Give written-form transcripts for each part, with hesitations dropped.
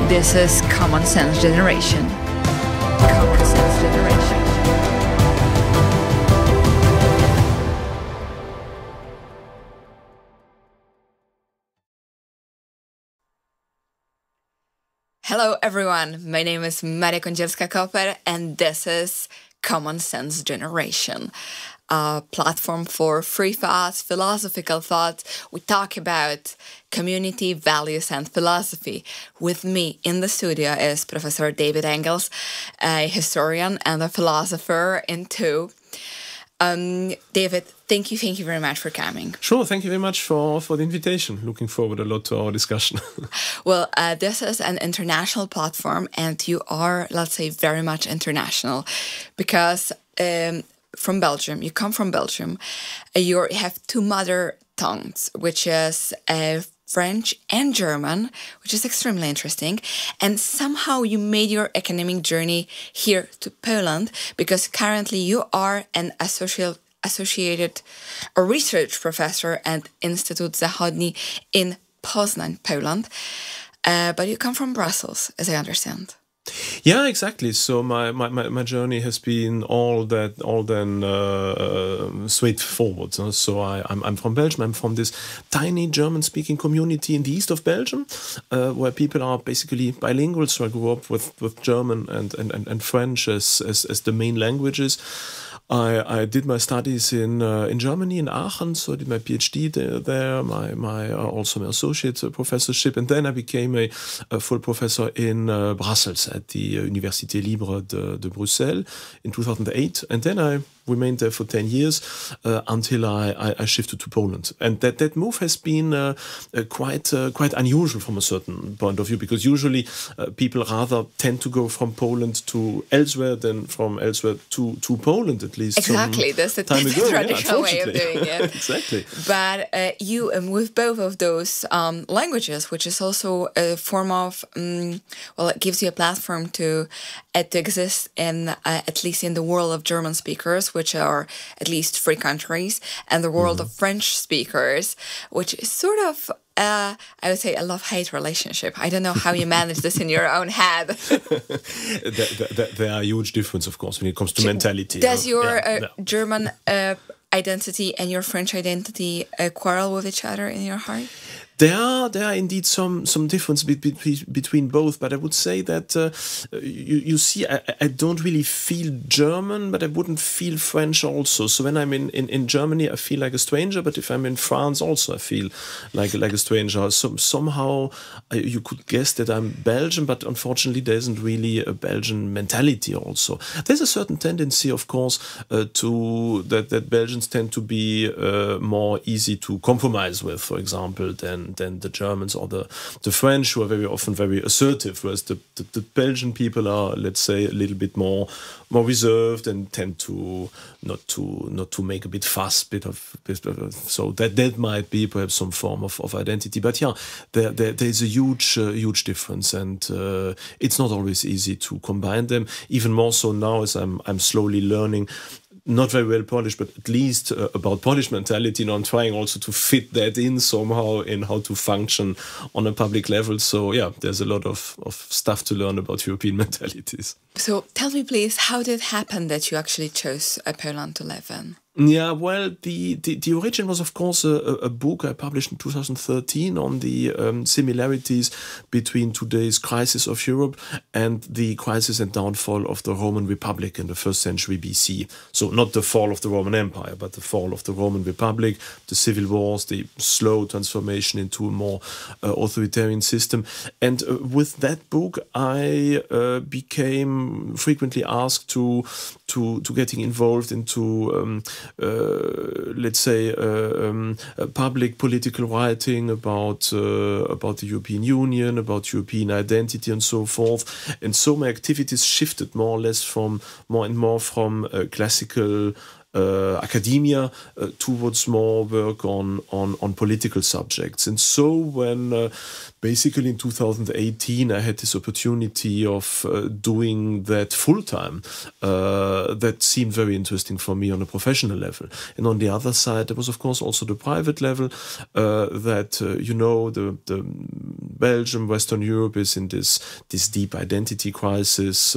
This is Common Sense Generation. Common Sense Generation. Hello everyone, my name is Maria Kądzielska-Koper and this is Common Sense Generation, a platform for free thoughts, philosophical thoughts. We talk about community, values and philosophy. With me in the studio is Professor David Engels, a historian and a philosopher in two. David, thank you very much for coming. Sure, thank you very much for the invitation. Looking forward a lot to our discussion. Well, this is an international platform and you are, let's say, very much international because from Belgium, you come from Belgium, you have two mother tongues, which is French and German, which is extremely interesting. And somehow you made your academic journey here to Poland because currently you are an associated research professor at Instytut Zachodni in Poznań, Poland. But you come from Brussels, as I understand. Yeah, exactly. So my journey has been all straightforward. So I'm from Belgium. I'm from this tiny German-speaking community in the east of Belgium, where people are basically bilingual. So I grew up with German and French as the main languages. I did my studies in Germany, in Aachen, so I did my PhD there, also my associate professorship, and then I became a full professor in Brussels at the Université Libre de Bruxelles in 2008, and then I remained there for 10 years until I shifted to Poland. And that move has been quite unusual from a certain point of view, because usually people rather tend to go from Poland to elsewhere than from elsewhere to Poland, at least. Exactly, that's the traditional way of doing it. Exactly. But you, with both of those languages, which is also a form of, well, it gives you a platform to exist in, at least in the world of German speakers, which are at least 3 countries, and the world of French speakers, which is sort of, I would say, a love-hate relationship. I don't know how you manage this in your own head. There are huge differences, of course, when it comes to mentality. Does your German identity and your French identity quarrel with each other in your heart? There are indeed some difference between both, but I would say that you see, I don't really feel German, but I wouldn't feel French also. So when I'm in Germany, I feel like a stranger, but if I'm in France also, I feel like a stranger. So somehow you could guess that I'm Belgian, but unfortunately there isn't really a Belgian mentality also. There's a certain tendency, of course, that Belgians tend to be more easy to compromise with, for example, than the Germans or the French, who are very often very assertive, whereas the Belgian people are, let's say, a little bit more reserved and tend to not to make a bit fuss, so that might be perhaps some form of identity. But yeah, there's a huge difference, and it's not always easy to combine them. Even more so now, as I'm slowly learning. Not very well Polish, but at least about Polish mentality. I'm trying also to fit that in somehow in how to function on a public level. So yeah, there's a lot of stuff to learn about European mentalities. So tell me, please, how did it happen that you actually chose Poland to live in? Yeah, well, the origin was, of course, a book I published in 2013 on the similarities between today's crisis of Europe and the crisis and downfall of the Roman Republic in the 1st century BC. So not the fall of the Roman Empire, but the fall of the Roman Republic, the civil wars, the slow transformation into a more authoritarian system. And with that book, I became frequently asked to getting involved into let's say public political writing about the European Union, about European identity, and so forth. And so my activities shifted more or less from classical academia towards more work on political subjects. And so when basically in 2018, I had this opportunity of doing that full time. That seemed very interesting for me on a professional level. And on the other side, there was, of course, also the private level that, the Belgium, Western Europe is in this deep identity crisis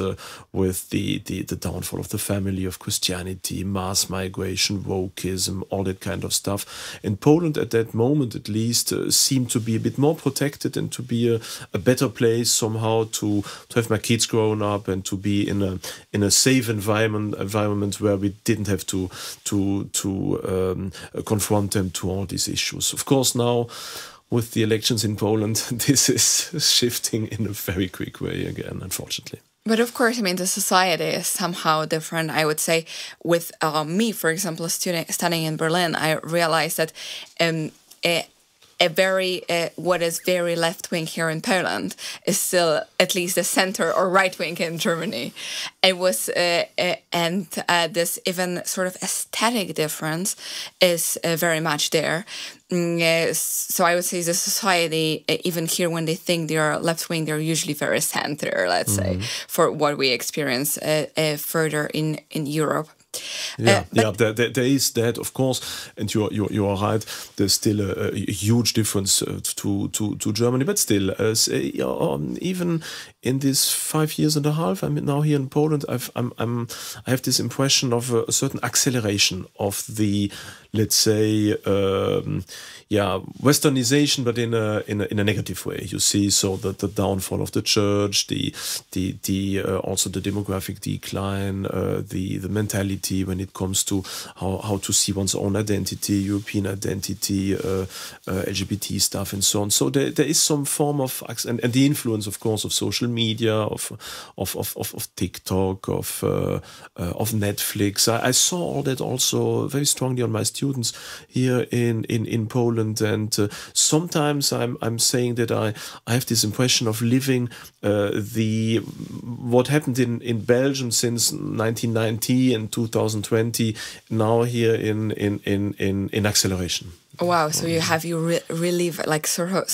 with the downfall of the family, of Christianity, mass migration, wokeism, all that kind of stuff. And Poland at that moment, at least, seemed to be a bit more protected and to be a better place somehow to have my kids grown up and to be in a safe environment where we didn't have to confront them to all these issues. Of course, now with the elections in Poland, this is shifting in a very quick way again, unfortunately. But of course, I mean, the society is somehow different. I would say with me, for example, a student studying in Berlin, I realized that what is very left-wing here in Poland is still at least the center or right-wing in Germany. It was, this even sort of aesthetic difference is very much there. So I would say the society, even here when they think they are left-wing, they're usually very center, let's say, for what we experience further in Europe. There is that, of course, and you are right. There's still a huge difference to Germany, but still, even in this 5 years and a half, I'm now here in Poland. I have this impression of a certain acceleration of the, let's say, westernization, but in a negative way. You see, so that the downfall of the church, also the demographic decline, the mentality when it comes to how to see one's own identity, European identity, LGBT stuff, and so on. So there is some form of and the influence, of course, of social media, of TikTok, of Netflix. I saw all that also very strongly on my students here in Poland, and sometimes I'm saying that I have this impression of living what happened in Belgium since 1990 and 2020 now here in acceleration. Wow! So you relive like sort of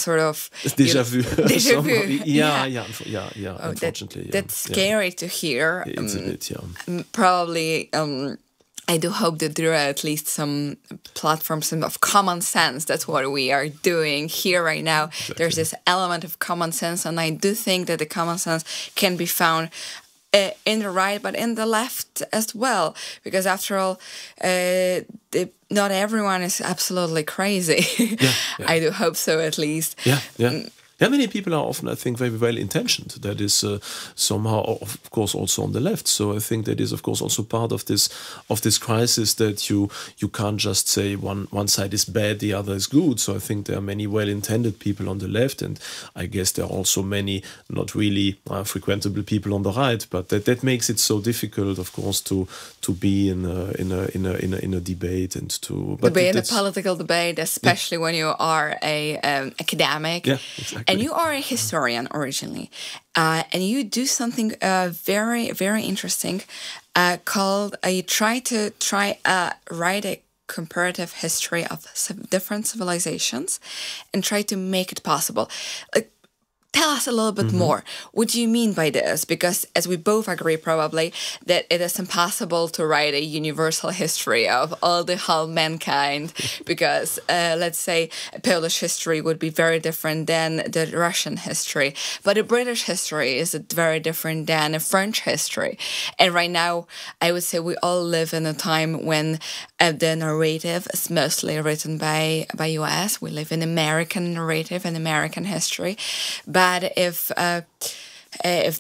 déjà vu. Déjà vu. Yeah. Unfortunately, that's scary to hear. It's a bit, yeah. Probably. I do hope that there are at least some platforms of common sense. That's what we are doing here right now. Exactly. There's this element of common sense, and I do think that the common sense can be found in the right, but in the left as well. Because after all, not everyone is absolutely crazy. Yeah. I do hope so, at least. Yeah. Many people are often, I think, very well intentioned. That is somehow, of course, also on the left. So I think that is, of course, also part of this crisis, that you can't just say one side is bad, the other is good. So I think there are many well-intended people on the left, and I guess there are also many not really frequentable people on the right. But that makes it so difficult, of course, to be in a debate and to be in a political debate, especially when you are a academic. Yeah, exactly. And you are a historian originally, and you do something very, very interesting called you try to write a comparative history of different civilizations and try to make it possible. Tell us a little bit more. What do you mean by this? Because as we both agree probably that it is impossible to write a universal history of all the whole mankind, because let's say Polish history would be very different than the Russian history, but a British history is very different than a French history. And right now, I would say we all live in a time when the narrative is mostly written by US. We live in American narrative and American history. But if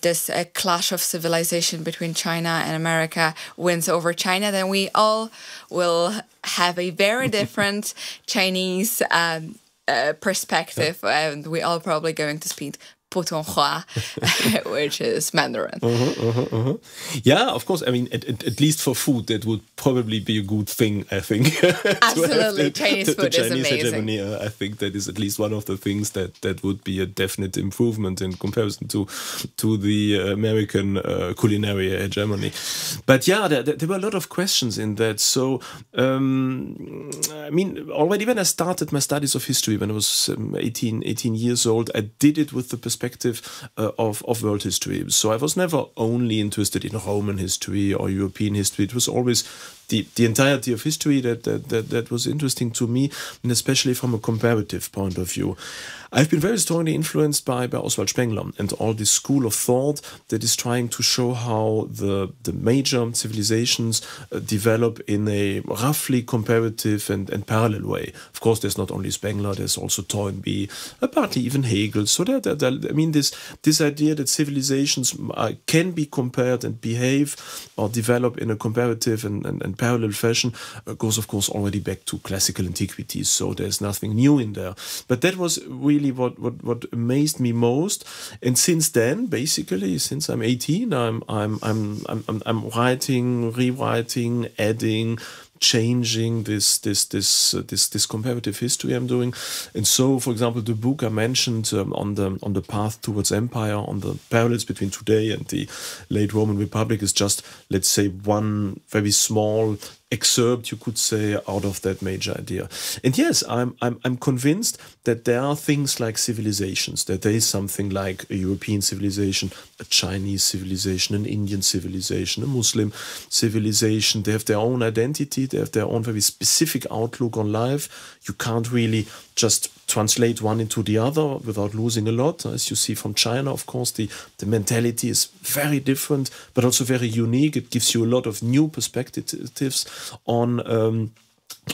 this clash of civilization between China and America wins over China, then we all will have a very different Chinese perspective, and we all probably going to speak Putonghua, which is Mandarin. Yeah, of course. I mean, at least for food, that would probably be a good thing, I think. Absolutely. Chinese food is amazing. Hegemony, I think that is at least one of the things that would be a definite improvement in comparison to the American culinary hegemony. But yeah, there were a lot of questions in that. So, I mean, already when I started my studies of history, when I was 18 years old, I did it with the perspective of world history. So I was never only interested in Roman history or European history. It was always the entirety of history that was interesting to me, and especially from a comparative point of view. I've been very strongly influenced by Oswald Spengler and all this school of thought that is trying to show how the major civilizations develop in a roughly comparative and parallel way. Of course, there's not only Spengler, there's also Toynbee, partly even Hegel. So I mean, this idea that civilizations can be compared and behave or develop in a comparative and parallel fashion goes, of course, already back to classical antiquity. So there's nothing new in there. But that was really what amazed me most. And since then, basically, since I'm 18, I'm writing, rewriting, adding, changing this comparative history I'm doing. And so, for example, the book I mentioned on the path towards empire, on the parallels between today and the late Roman Republic, is just, let's say, one very small excerpt, you could say, out of that major idea. And yes, I'm convinced that there are things like civilizations, that there is something like a European civilization, a Chinese civilization, an Indian civilization, a Muslim civilization. They have their own identity, they have their own very specific outlook on life. You can't really just translate one into the other without losing a lot. As you see from China, of course, the mentality is very different, but also very unique. It gives you a lot of new perspectives on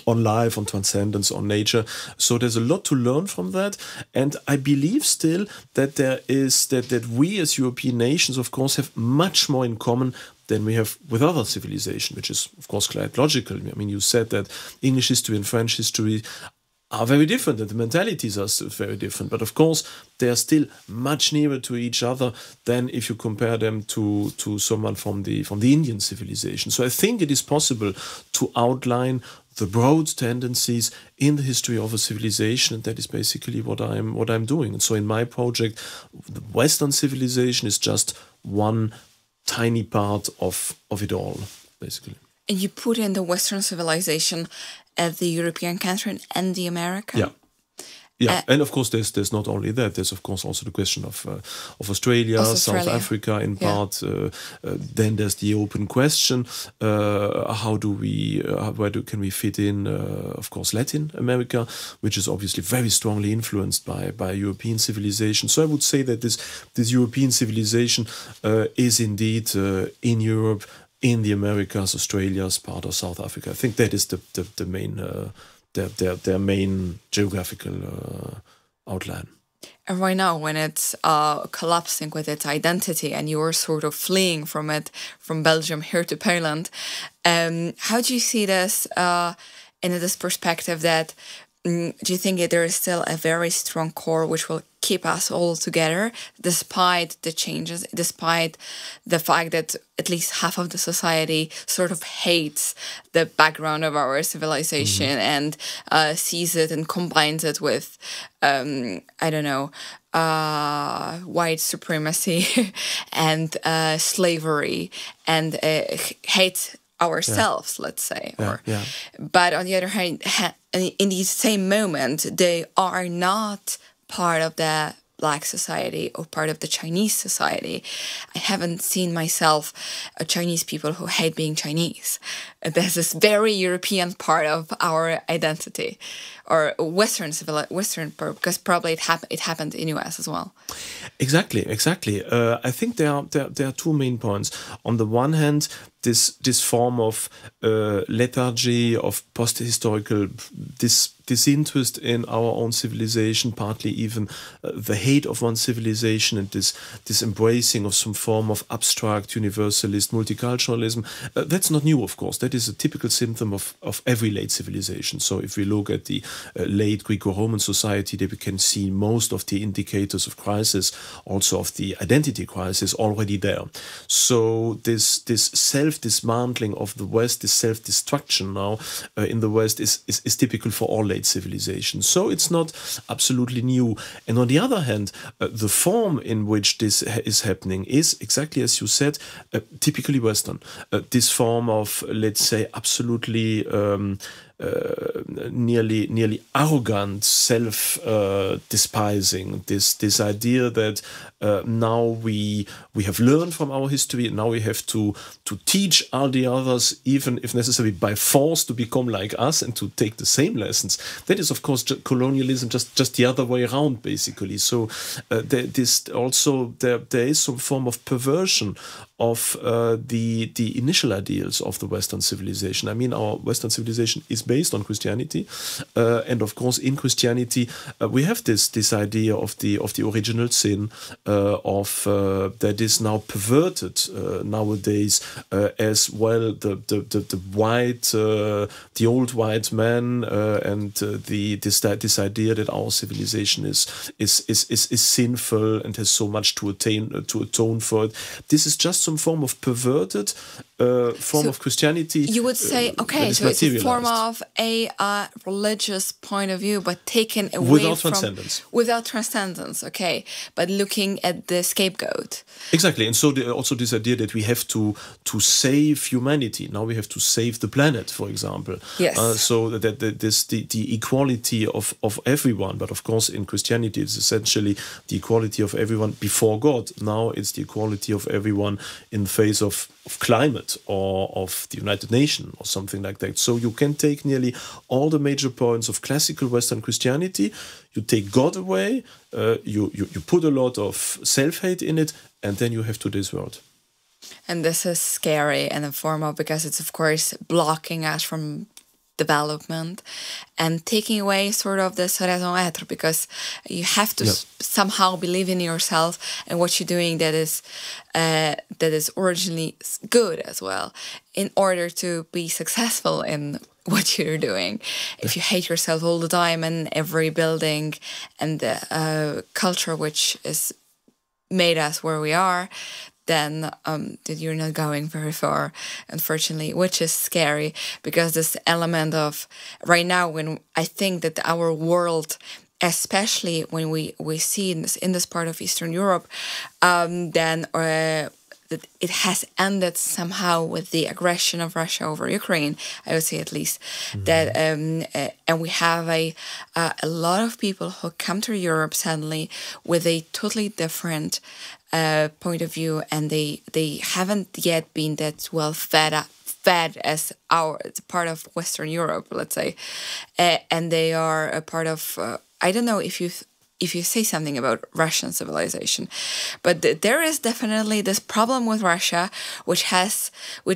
life, on transcendence, on nature. So there's a lot to learn from that. And I believe still that there is that we as European nations, of course, have much more in common than we have with other civilizations, which is, of course, quite logical. I mean, you said that English history and French history are very different, and the mentalities are still very different. But of course, they are still much nearer to each other than if you compare them to someone from the Indian civilization. So I think it is possible to outline the broad tendencies in the history of a civilization, and that is basically what I'm doing. And so in my project, the Western civilization is just one tiny part of it all, basically. And you put in the Western civilization at the European country and the America. Yeah, and of course there's not only that. There's of course also the question of Australia, South Africa in part. Then there's the open question: can we fit in? Of course, Latin America, which is obviously very strongly influenced by European civilization. So I would say that this European civilization is indeed in Europe, in the Americas, Australia, as part of South Africa. I think that is the main. Their main geographical outline. And right now, when it's collapsing with its identity and you're sort of fleeing from it, from Belgium here to Poland, how do you see this in this perspective that do you think that there is still a very strong core which will keep us all together despite the changes, despite the fact that at least half of the society sort of hates the background of our civilization and sees it and combines it with, white supremacy and slavery and hates ourselves, let's say. But on the other hand, in the same moment, they are not part of the Black society or part of the Chinese society. I haven't seen myself a Chinese people who hate being Chinese. There's this very European part of our identity, or Western, because probably it happened in US as well. Exactly. I think there are two main points. On the one hand, this form of lethargy, of post-historical disinterest in our own civilization, partly even the hate of one civilization, and this embracing of some form of abstract universalist multiculturalism. That's not new, of course. That is a typical symptom of every late civilization. So if we look at the late Greco-Roman society, there we can see most of the indicators of crisis, also of the identity crisis, already there. So this self-dismantling of the West, this self-destruction now in the West is typical for all late civilizations. So it's not absolutely new. And on the other hand, the form in which this is happening is, exactly as you said, typically Western. This form of, let's say, absolutely nearly arrogant self-despising, this idea that now we have learned from our history, and now we have to teach all the others, even if necessary by force, to become like us and to take the same lessons. That is, of course, colonialism, just the other way around, basically. So there is some form of perversion of the initial ideals of the Western civilization. I mean, our Western civilization is based on Christianity, and of course, in Christianity, we have this idea of the original sin, that is now perverted nowadays as well. The old white man, and this idea that our civilization is sinful and has so much to atone for it. This is just some form of perverted form of Christianity. You would say, okay, so it's a form of a religious point of view, but taken away without transcendence. Okay, but looking at the scapegoat. Exactly, and so also this idea that we have to save humanity. Now we have to save the planet, for example. Yes. So that the equality of everyone, but of course in Christianity it's essentially the equality of everyone before God. Now it's the equality of everyone in the face of climate or of the United Nations or something like that. So you can take nearly all the major points of classical Western Christianity, you take God away, you put a lot of self-hate in it, and then you have today's world. And this is scary and informal because it's, of course, blocking us from development and taking away sort of this raison d'être, because you have to somehow believe in yourself and what you're doing that is originally good as well, in order to be successful in what you're doing. If you hate yourself all the time and every building and the culture which is made us where we are, then you're not going very far, unfortunately, which is scary, because this element of right now, when I think that our world, especially when we see in this part of Eastern Europe, then that it has ended somehow with the aggression of Russia over Ukraine, I would say at least, that and we have a lot of people who come to Europe suddenly with a totally different point of view, and they haven't yet been that well fed as part of Western Europe, let's say, and they are a part of I don't know if you say something about Russian civilization, but there is definitely this problem with Russia, which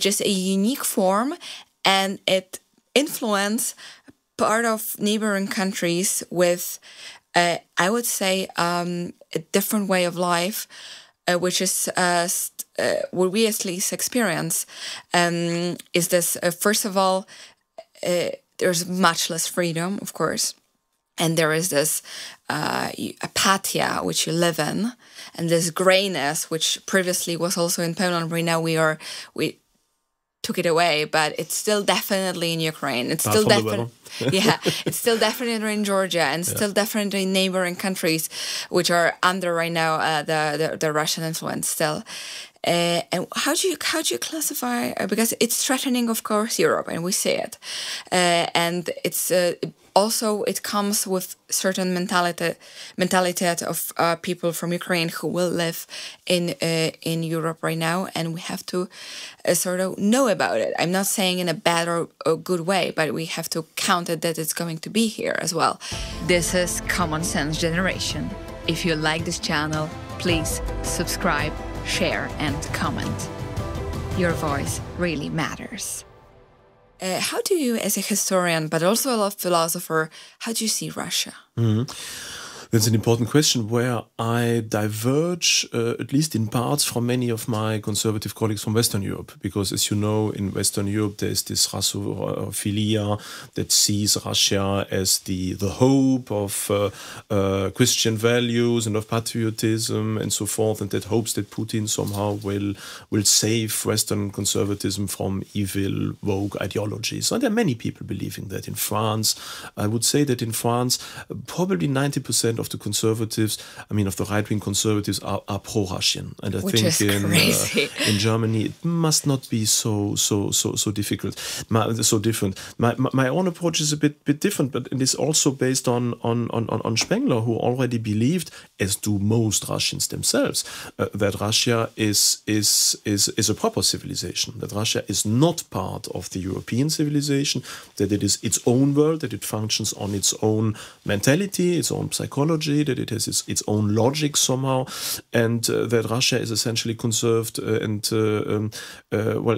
is a unique form, and it influences part of neighboring countries with, I would say, a different way of life, which is what we at least experience. Is this first of all, there's much less freedom, of course. And there is this apathia which you live in, and this grayness which previously was also in Poland. Right now we took it away, but it's still definitely in Ukraine. It's still definitely it's still definitely in Georgia, and still definitely in neighboring countries which are under right now the Russian influence still. And how do you classify? Because it's threatening, of course, Europe, and we see it, and it's. Also, it comes with certain mentality of people from Ukraine who will live in Europe right now, and we have to sort of know about it. I'm not saying in a bad or good way, but we have to count it that it's going to be here as well. This is Common Sense Generation. If you like this channel, please subscribe, share, and comment. your voice really matters. How do you, as a historian, but also a philosopher, how do you see Russia? That's an important question where I diverge, at least in parts, from many of my conservative colleagues from Western Europe. Because, as you know, in Western Europe, there's this Russophilia that sees Russia as the hope of Christian values and of patriotism and so forth, and that hopes that Putin somehow will save Western conservatism from evil, woke ideologies. And there are many people believing that. In France, I would say that in France, probably 90% of the conservatives, of the right-wing conservatives, are pro-Russian, and I think in Germany it must not be so difficult, so different. My own approach is a bit different, but it is also based on Spengler, who already believed, as do most Russians themselves, that Russia is a proper civilization, that Russia is not part of the European civilization, that it is its own world, that it functions on its own mentality, its own psychology, that it has its own logic somehow, and that Russia is essentially conserved and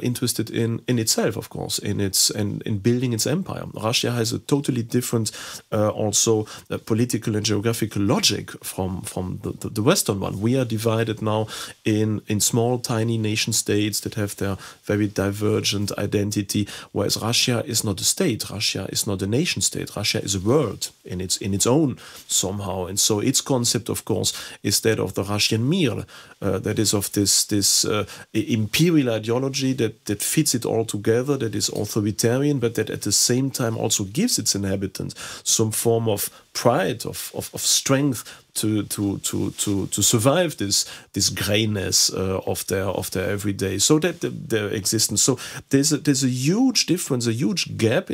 interested in itself, of course, in building its empire. Russia has a totally different also political and geographical logic from the Western one. We are divided now in small, tiny nation states that have their very divergent identity, whereas Russia is not a state. Russia is not a nation state. Russia is a world in its own somehow. And so its concept, of course, is that of the Russian Mir, that is of this imperial ideology that fits it all together, that is authoritarian, but that at the same time also gives its inhabitants some form of pride, of strength to survive this grayness of their everyday, so that their existence. So there's a huge difference, a huge gap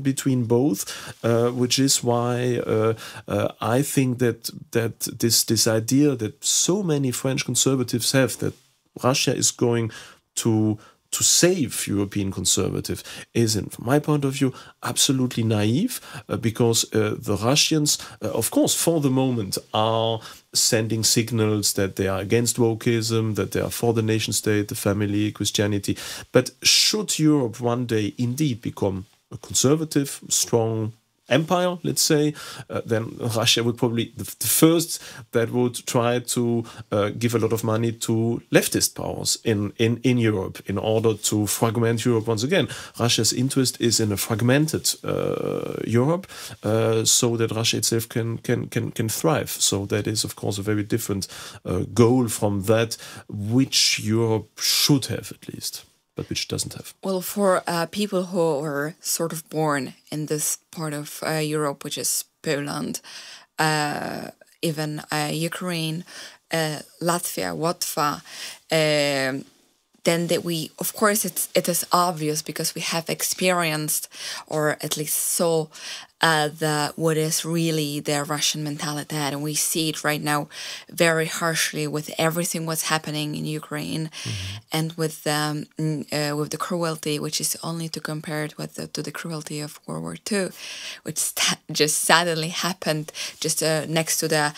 between both, which is why I think that this idea that so many French conservatives have, that Russia is going to save European conservative, is, from my point of view, absolutely naive, because the Russians, of course, for the moment, are sending signals that they are against wokeism, that they are for the nation state, the family, Christianity. But should Europe one day indeed become a conservative, strong empire, let's say, then Russia would probably the first that would try to give a lot of money to leftist powers in Europe in order to fragment Europe once again. Russia's interest is in a fragmented Europe, so that Russia itself can thrive. So that is, of course, a very different goal from that which Europe should have, at least, but which doesn't have. Well, for people who were sort of born in this part of Europe, which is Poland, even Ukraine, Latvia, Latva, then that we, of course, it is obvious because we have experienced, or at least saw, what is really the Russian mentality, and we see it right now very harshly with everything what's happening in Ukraine, and with the cruelty, which is only to compare it to the cruelty of World War II, which just suddenly happened just next to the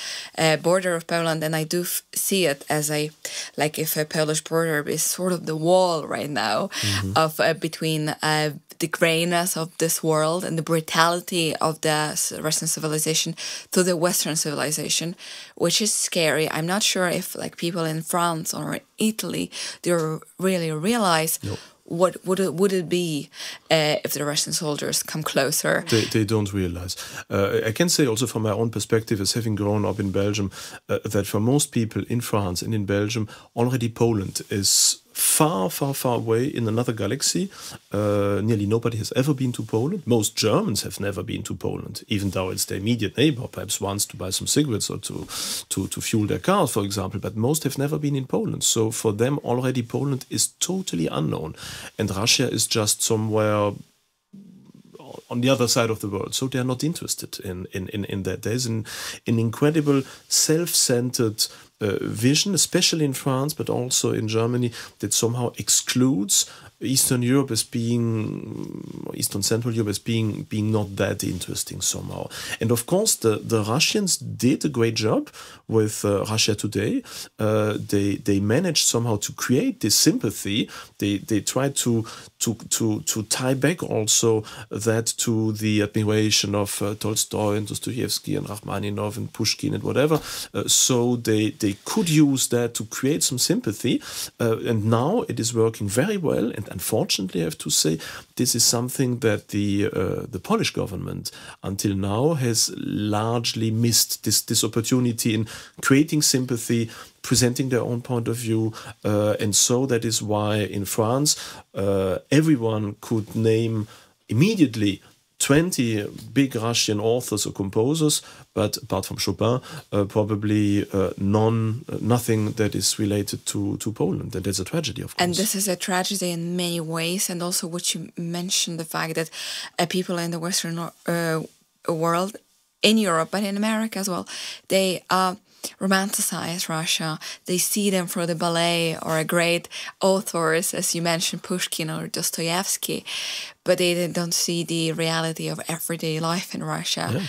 border of Poland, and I do see it as if a Polish border is sort of the wall right now of between the grayness of this world and the brutality of the Russian civilization to the Western civilization, which is scary. I'm not sure if people in France or Italy, they really realize what would it be if the Russian soldiers come closer. They don't realize. I can say also from my own perspective, as having grown up in Belgium, that for most people in France and in Belgium, already Poland is far, far, far away in another galaxy. Nearly nobody has ever been to Poland. Most Germans have never been to Poland, even though it's their immediate neighbor, perhaps once to buy some cigarettes or to fuel their cars, for example. But most have never been in Poland. So for them, already Poland is totally unknown. And Russia is just somewhere on the other side of the world. So they are not interested in that. There's an incredible self-centered vision, especially in France, but also in Germany, that somehow excludes Eastern Europe as being, Eastern Central Europe as being not that interesting somehow. And of course, the Russians did a great job with Russia Today. They managed somehow to create this sympathy. They tried to tie back also that to the admiration of Tolstoy and Dostoevsky and Rachmaninoff and Pushkin and whatever. So they could use that to create some sympathy. And now it is working very well. And unfortunately, I have to say, this is something that the Polish government until now has largely missed this opportunity in creating sympathy, presenting their own point of view. And so that is why in France, everyone could name immediately 20 big Russian authors or composers, but apart from Chopin, probably nothing that is related to Poland. And that's a tragedy, of course. And this is a tragedy in many ways. And also what you mentioned, the fact that people in the Western world, in Europe, but in America as well, they romanticize Russia. They see them through the ballet or a great authors, as you mentioned, Pushkin or Dostoevsky, but they don't see the reality of everyday life in Russia,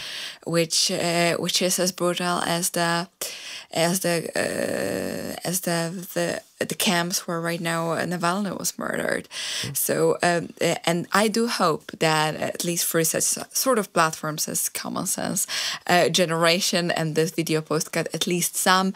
which is as brutal as the camps where right now Navalny was murdered. So and I do hope that at least for such sort of platforms as Common Sense Generation and this video post got at least some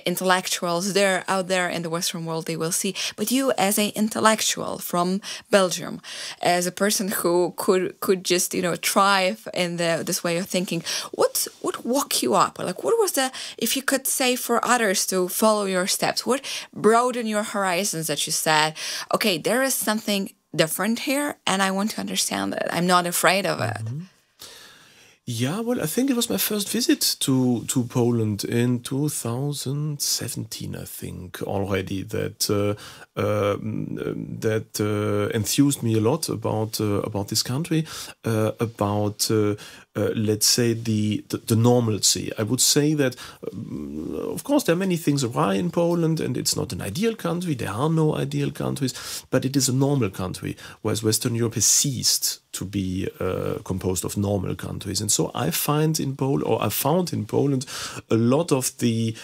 intellectuals out there in the Western world, they will see. But you, as an intellectual from Belgium, as a person who could just thrive in this way of thinking, what would woke you up? Like, what was if you could say for others to follow your steps, what broadened your horizons that you said, okay, there is something different here, and I want to understand it. I'm not afraid of it. Yeah, well, I think it was my first visit to Poland in 2017. I think already that enthused me a lot about this country, about let's say the normalcy. I would say that of course there are many things awry in Poland, and it's not an ideal country. There are no ideal countries, but it is a normal country, whereas Western Europe has ceased to be composed of normal countries. And so I found in Poland a lot of the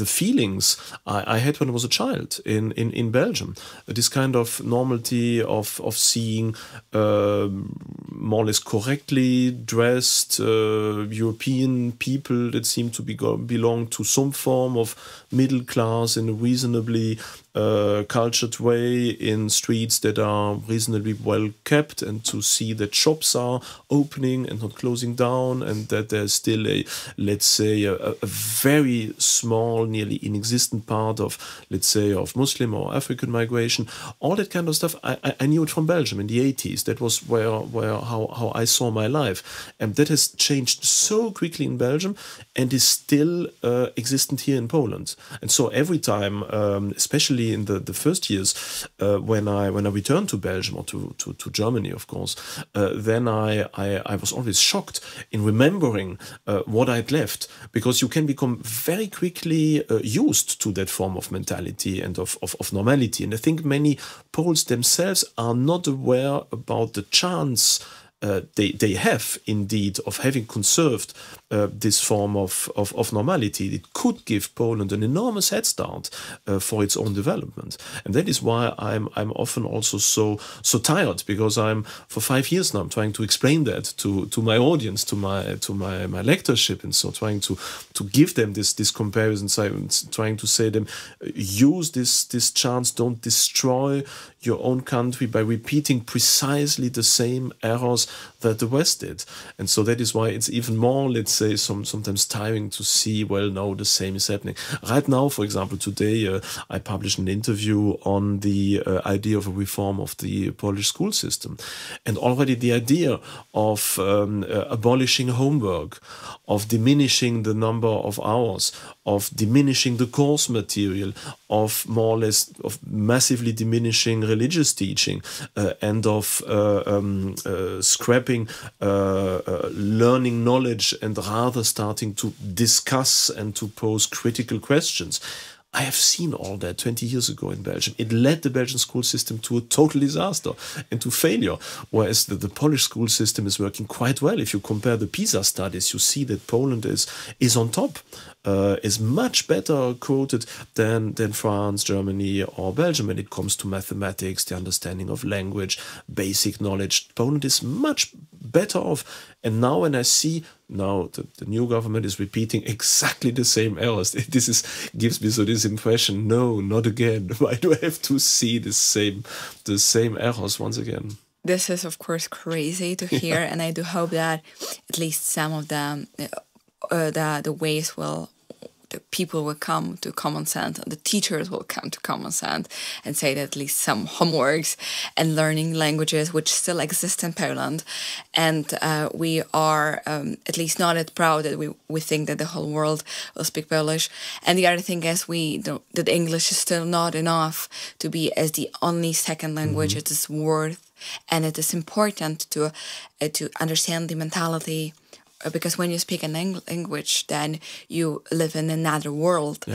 feelings I had when I was a child in Belgium. This kind of normality of seeing more or less correctly dressed European people that seem to belong to some form of middle class in a reasonably cultured way, in streets that are reasonably well kept, and to see that shops are opening and not closing down, and that there's still a very small, nearly inexistent part of, let's say, of Muslim or African migration. All that kind of stuff, I knew it from Belgium in the 80s. That was how I saw my life. And that has changed so quickly in Belgium and is still existent here in Poland. And so every time, especially in the first years, when I returned to Belgium or to Germany, of course, then I was always shocked in remembering what I'd left, because you can become very quickly used to that form of mentality and of normality. And I think many Poles themselves are not aware about the chance they have indeed of having conserved this form of normality. It could give Poland an enormous head start for its own development, and that is why I'm often also so tired, because I'm for 5 years now trying to explain that to my audience, to my lectureship, and so trying to give them this comparison, trying to say them, use this chance, don't destroy your own country by repeating precisely the same errors that the West did. And so that is why it's even more, let's say, sometimes tiring to see, well, no, the same is happening. Right now, for example, today I published an interview on the idea of a reform of the Polish school system. And already the idea of abolishing homework, of diminishing the number of hours, of diminishing the course material, of more or less massively diminishing religious teaching, and of scrapping learning knowledge and rather starting to discuss and to pose critical questions. I have seen all that 20 years ago in Belgium. It led the Belgian school system to a total disaster and to failure, whereas the Polish school system is working quite well. If you compare the PISA studies, you see that Poland is on top, is much better quoted than France, Germany, or Belgium when it comes to mathematics, the understanding of language, basic knowledge. Poland is much better off. And now when I see now the new government is repeating exactly the same errors, this gives me this impression, no, not again. Why do I have to see the same errors once again? This is, of course, crazy to hear, and I do hope that at least some of them, the ways the people will come to common sense, and the teachers will come to common sense and say that at least some homeworks and learning languages which still exist in Poland. And we are at least not as proud that we think that the whole world will speak Polish. And the other thing is that English is still not enough to be as the only second language. It is worth, and it is important to understand the mentality, because when you speak an language, then you live in another world,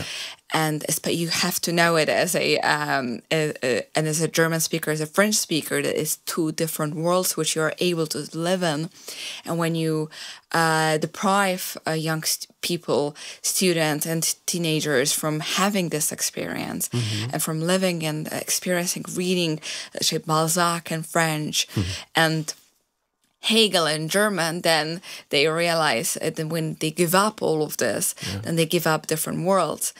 and you have to know it as a German speaker, as a French speaker. That is two different worlds which you are able to live in, and when you deprive young people, students, and teenagers from having this experience and from living and experiencing reading, say Balzac in French and Hegel in German, then they realize that when they give up all of this, then they give up different worlds.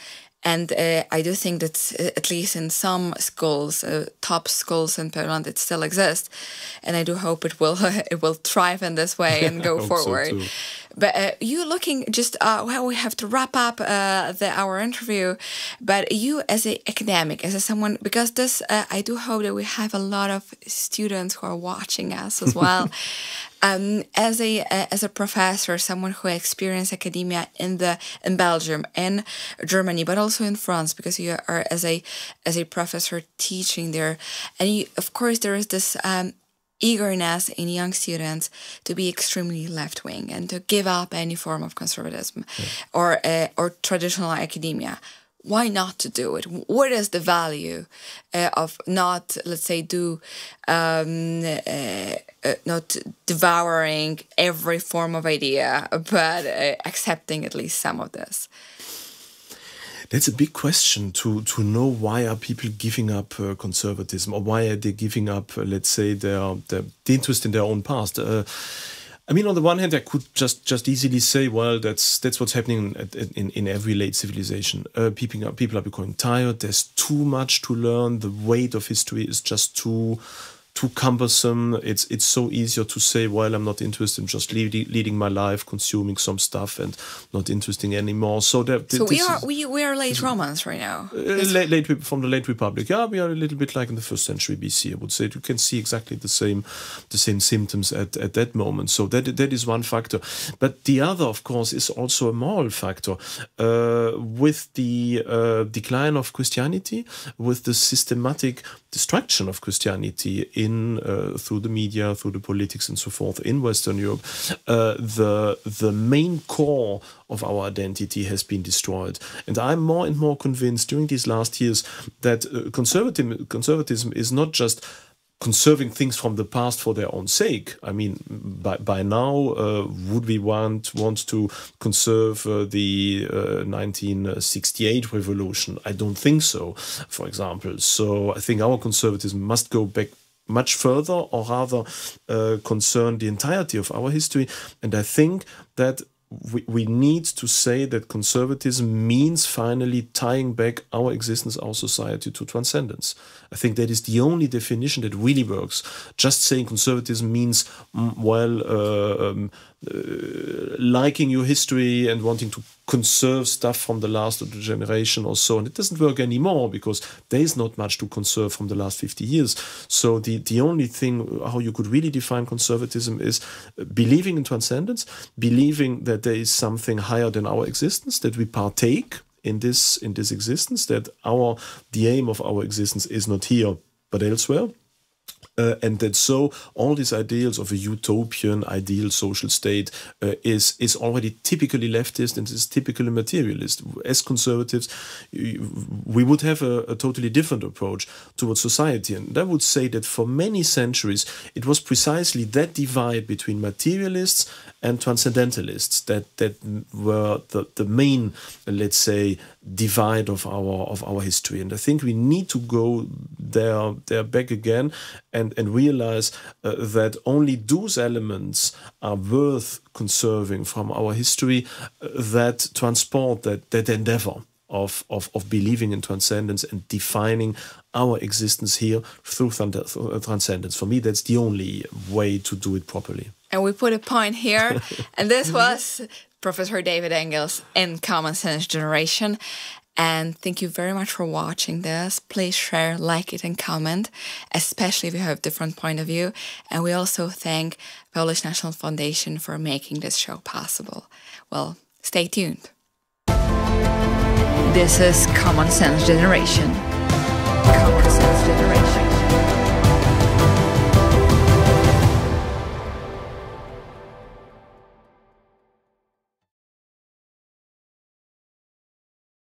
And I do think that at least in some schools, top schools in Poland, it still exists, and I do hope it will thrive in this way and go forward. So but you looking just well, we have to wrap up our interview. But you, as an academic, as someone, because this, I do hope that we have a lot of students who are watching us as well. As a professor, someone who experienced academia in Belgium and Germany, but also in France, because you are as a professor teaching there, and of course there is this eagerness in young students to be extremely left wing and to give up any form of conservatism or traditional academia. Why not to do it? What is the value of not, let's say, not devouring every form of idea, but accepting at least some of this? That's a big question, to know why are people giving up conservatism, or why are they giving up, let's say, the interest in their own past. I mean, on the one hand, I could just easily say, well, that's what's happening in every late civilization. People are becoming tired. There's too much to learn. The weight of history is just too cumbersome. It's so easier to say, well, I'm not interested in just leading my life, consuming some stuff, and not interesting anymore. So we are late Romans right now. Late from the late Republic. Yeah, we are a little bit like in the 1st century BC. I would say you can see exactly the same symptoms at that moment. So that is one factor. But the other, of course, is also a moral factor. With the decline of Christianity, with the systematic destruction of Christianity through the media, through the politics and so forth in Western Europe, the main core of our identity has been destroyed. And I'm more and more convinced during these last years that conservatism is not just conserving things from the past for their own sake. I mean, by now, would we want to conserve the 1968 revolution? I don't think so, for example. So I think our conservatism must go back much further, or rather concern the entirety of our history. And I think that we need to say that conservatism means finally tying back our existence, our society, to transcendence. I think that is the only definition that really works. Just saying conservatism means, liking your history and wanting to conserve stuff from the last of the generation or so. And it doesn't work anymore, because there is not much to conserve from the last 50 years. So the only thing, how you could really define conservatism, is believing in transcendence, believing that there is something higher than our existence, that we partake in this existence, that the aim of our existence is not here but elsewhere. And that so all these ideals of a utopian ideal social state is already typically leftist and is typically materialist. As conservatives, we would have a totally different approach towards society. And I would say that for many centuries, it was precisely that divide between materialists and transcendentalists that were the main, let's say, divide of our history. And I think we need to go there back again and realize that only those elements are worth conserving from our history that transport that endeavor of believing in transcendence and defining our existence here through transcendence. For me, that's the only way to do it properly. And we put a point here. And this was Professor David Engels in Common Sense Generation. And thank you very much for watching this. Please share, like it, and comment, especially if you have a different point of view. And we also thank Polish National Foundation for making this show possible. Well, stay tuned. This is Common Sense Generation.